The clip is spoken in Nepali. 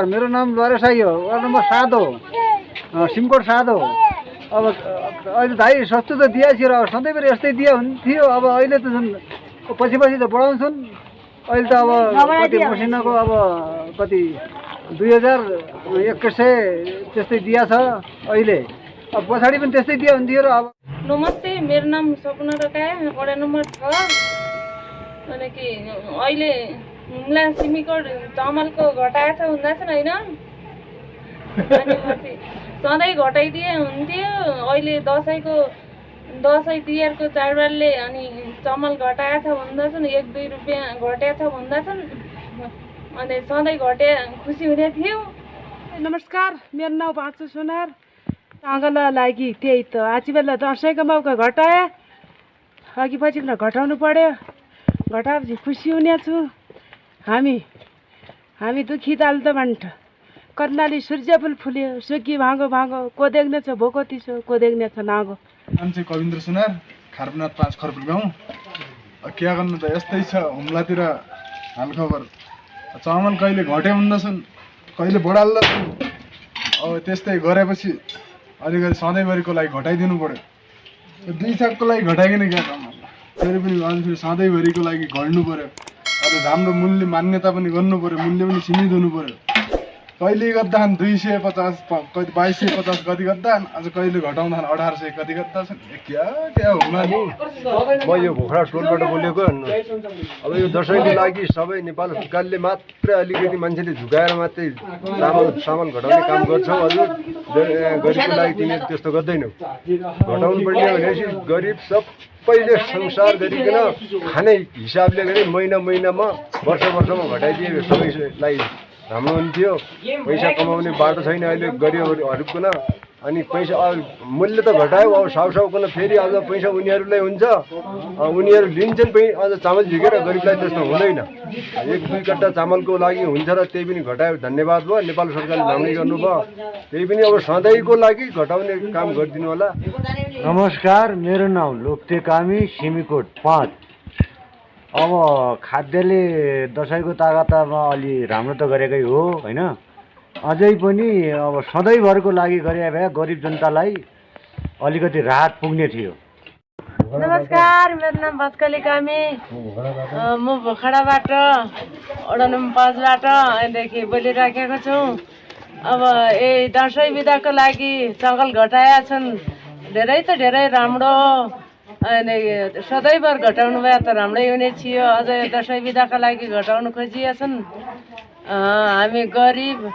मेरो नाम द्वारेसाई हो, वार्ड नम्बर 7 हो, सिमकोट 7 हो। अब अहिले भाइ सस्तो त दिएछ र सधैँभरि यस्तै दिए हुन्थ्यो। अब अहिले त झन् पछि पछि त बढाउँछन्। अहिले त अब कति मसिनाको अब कति 2000-2100 त्यस्तै दिएछ अहिले। अब पछाडि पनि त्यस्तै दिए हुन्थ्यो र अब। नमस्ते, मेरो नाम सपना रकाया, वडा नम्बर 6। अनि कि अहिले हुम्ला सिमीकोट चामलको घटाएछ हुँदैछ होइन, अनि सधैँ घटाइदिए हुन्थ्यो। अहिले दसैँ तिहारको चाडबाडले अनि चामल घटाएछ भन्दैछन्, 1-2 रुपियाँ घटेछ भन्दैछन्। अनि सधैँ घटे खुसी हुने थियो। नमस्कार, मेरो नाम बाँच्छु सुनार। आँगनलाई लागि त्यही त आची बेला दसैँको मौका घटाए, अघि पछि घटाउनु पर्यो। घटाएपछि खुसी हुने छु। हामी दुखी दाल त भन्छ कर्णाली सूर्यफुल फुल्यो, सुकी भाँगो भाँगो, को देख्ने छ भोको तिसो, को देख्ने छ नागो। नाम चाहिँ कविन्द्र सुनार, खारपनाथ 5 खरपुल गाउँ। के गर्नु त यस्तै छ हुम्लातिर हालखबर। चामल कहिले घटे भन्दैछन्, कहिले बढाल्दैछन्। अब त्यस्तै गरेपछि अलिकति सधैँभरिको लागि घटाइदिनु पर्यो। 2 सागको लागि घटाइकन क्या चामल, फेरि पनि फेरि सधैँभरिको लागि घट्नु पर्यो। अब राम्रो मूल्य मान्यता पनि गर्नु पर्यो, मूल्य पनि सीमित हुनु पर्यो। कहिले गर्दा 250 कति 2250 कति गर्दा, आज कहिले घटाउँदा 1800 कति गर्दा छन्। क्या हुम्ला नि। म यो भोखरा टोलबाट बोलेको। अब यो दसैँको लागि सबै नेपाल सरकारले मात्रै अलिकति मान्छेले झुकाएर मात्रै सामान घटाउने काम गर्छौ। हजुर गरिबको लागि तिमीहरू त्यस्तो गर्दैनौ। घटाउनु पर्ने भनेपछि गरिब सबैले संसार गरिकन खाने हिसाबले गरे महिनामा वर्षमा घटाइदिए सबैलाई राम्रो हुन्थ्यो। पैसा कमाउने बाटो छैन अहिले गरिबहरूकोन। अनि पैसा मूल्य त घटायो, अब साउकन फेरि अझ पैसा उनीहरूलाई हुन्छ, उनीहरू लिन्छन् अझ चामल झिकेर। गरिबलाई त्यस्तो हुँदैन। 1-2 कट्टा चामलको लागि हुन्छ र त्यही पनि घटायो, धन्यवाद भयो। नेपाल सरकारले राम्रै गर्नुभयो। त्यही पनि अब सधैँको लागि घटाउने काम गरिदिनु होला। नमस्कार, मेरो नाम लोकते कामी, सिमीकोट 5। अब खाद्यले दसैँको तागतमा अलि राम्रो त गरेकै हो होइन, अझै पनि अब सधैँभरको लागि गरे भए गरिब जनतालाई अलिकति राहत पुग्ने थियो। नमस्कार, मेरो नाम भस्कली कामी, म भोखडाबाट वडा नम्बर 5बाट अहिलेदेखि बोलिराखेको छु। अब यही दसैँ बिदाको लागि चामल घटाएका छन्, धेरै राम्रो। अनि सधैँभर घटाउनु भए त राम्रै हुने थियो। अझ दसैँ बिदाको लागि घटाउनु खोजिएछन्। हामी गरिब